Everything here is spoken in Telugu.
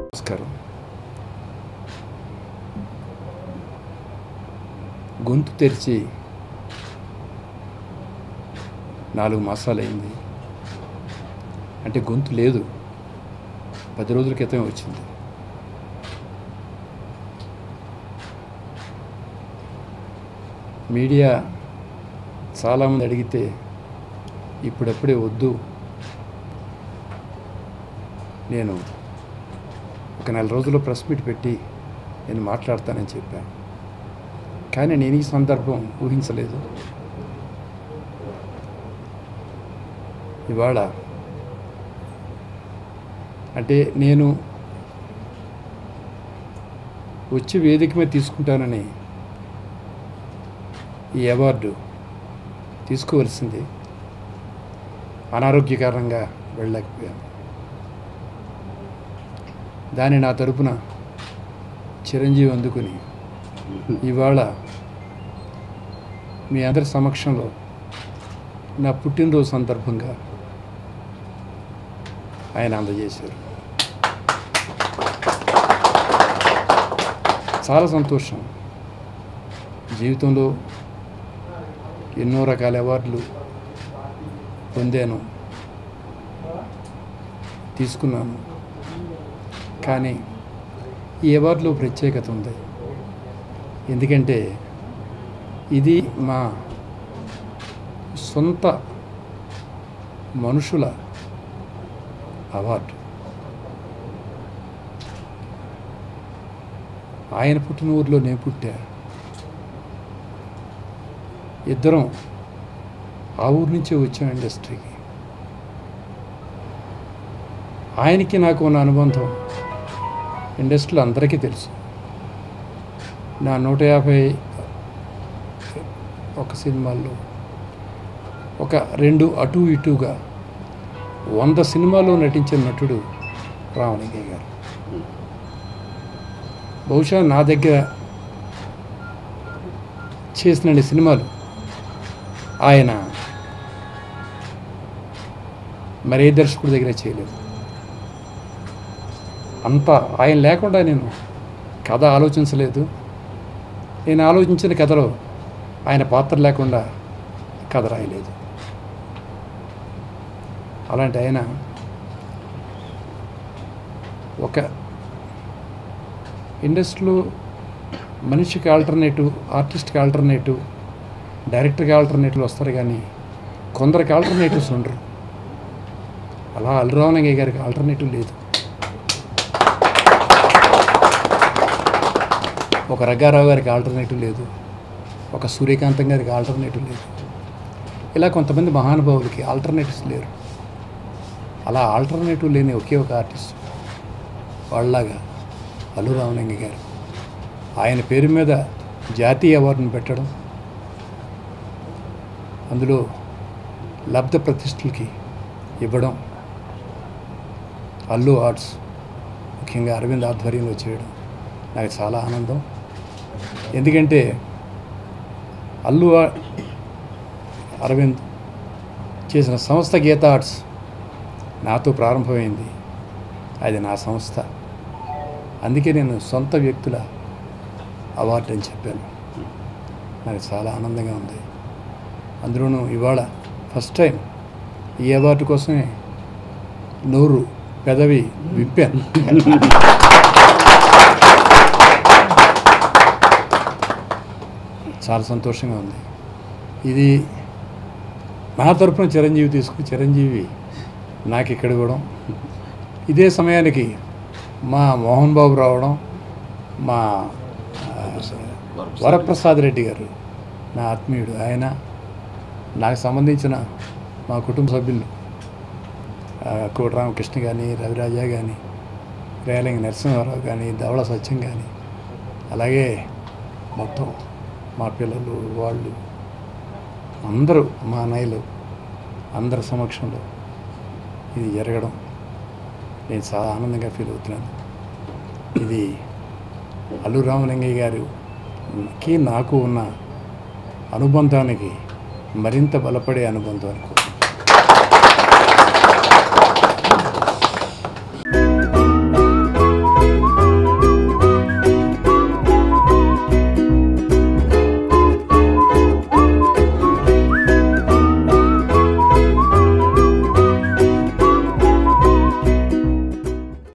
నమస్కారం. గొంతు తెరిచి 4 మాసాలైంది. అంటే గొంతు లేదు, 10 రోజుల క్రితమే వచ్చింది. మీడియా చాలామంది అడిగితే ఇప్పుడప్పుడే వద్దు, నేను ఒక 4 రోజుల్లో ప్రెస్ మీట్ పెట్టి నేను మాట్లాడతానని చెప్పాను. కానీ నేను ఈ సందర్భం ఊహించలేదు. ఇవాళ అంటే నేను వచ్చి వేదిక మీద తీసుకుంటానని ఈ అవార్డు తీసుకోవలసింది, అనారోగ్య కారణంగా వెళ్ళలేకపోయాను. దాన్ని నా తరపున చిరంజీవి అందుకుని ఇవాళ మీ అందరి సమక్షంలో నా పుట్టినరోజు సందర్భంగా ఆయన అందజేశారు. చాలా సంతోషం. జీవితంలో ఎన్నో రకాల అవార్డులు పొందాను, తీసుకున్నాను. కానీ ఈ అవార్డులో ప్రత్యేకత ఉంది. ఎందుకంటే ఇది మా సొంత మనుషుల అవార్డు. ఆయన పుట్టిన ఊరిలో నేను పుట్టా. ఇద్దరం ఆ ఊరి నుంచే వచ్చాం ఇండస్ట్రీకి. ఆయనకి నాకు ఉన్న అనుబంధం ఇండస్ట్రీలో అందరికీ తెలుసు. నా 151 సినిమాల్లో ఒక 2 అటు ఇటుగా 100 సినిమాల్లో నటించిన నటుడు రామలింగయ్య గారు. బహుశా నా దగ్గర చేసిన సినిమాలు ఆయన మరే దర్శకుడి దగ్గర చేయలేదు. అంతా ఆయన లేకుండా నేను కథ ఆలోచించలేదు. నేను ఆలోచించిన కథలో ఆయన పాత్ర లేకుండా కథ రాయలేదు. అలాంటి ఆయన ఒక ఇండస్ట్రీలో మనిషికి ఆల్టర్నేటివ్, ఆర్టిస్ట్కి ఆల్టర్నేటివ్, డైరెక్టర్కి ఆల్టర్నేటివ్ వస్తారు, కానీ కొందరికి ఆల్టర్నేటివ్స్ ఉండరు. అలా అల్లు రామలింగయ్య గారికి ఆల్టర్నేటివ్ లేదు. ఒక రంగారావు గారికి ఆల్టర్నేటివ్ లేదు, ఒక సూర్యకాంతం గారికి ఆల్టర్నేటివ్ లేదు. ఇలా కొంతమంది మహానుభావులకి ఆల్టర్నేటివ్స్ లేరు. అలా ఆల్టర్నేటివ్ లేని ఒకే ఒక ఆర్టిస్ట్ వాళ్ళలాగా అల్లు రామలింగయ్య గారు. ఆయన పేరు మీద జాతీయ అవార్డును పెట్టడం, అందులో లబ్ధ ప్రతిష్ఠలకి ఇవ్వడం, అల్లు ఆర్ట్స్ ముఖ్యంగా అరవింద్ ఆధ్వర్యంలో చేయడం నాకు చాలా ఆనందం. ఎందుకంటే అల్లు అరవింద్ చేసిన సంస్థ గీతా ఆర్ట్స్ నాతో ప్రారంభమైంది. అది నా సంస్థ. అందుకే నేను సొంత వ్యక్తుల అవార్డు అని చెప్పాను. నాకు చాలా ఆనందంగా ఉంది. అందులోనూ ఇవాళ ఫస్ట్ టైం ఈ అవార్డు కోసమే నోరు పెదవి విప్పాను. చాలా సంతోషంగా ఉంది. ఇది నా తరపున చిరంజీవి తీసుకుని చిరంజీవి నాకు ఇక్కడ ఇవ్వడం, ఇదే సమయానికి మా మోహన్ బాబు రావడం, మా వరప్రసాద్ రెడ్డి గారు నా ఆత్మీయుడు, ఆయన నాకు సంబంధించిన మా కుటుంబ సభ్యులు కోటి రామకృష్ణ కానీ, రవిరాజా కానీ, రేలంగి నరసింహారావు కానీ, ధవళ సత్యం కానీ, అలాగే మొత్తం మా పిల్లలు వాళ్ళు అందరూ మా అన్నయ్యలు అందరి సమక్షంలో ఇది జరగడం నేను చాలా ఆనందంగా ఫీల్ అవుతున్నాను. ఇది అల్లు రామలింగయ్య గారికి నాకు ఉన్న అనుబంధానికి మరింత బలపడే అనుబంధం అనుకో.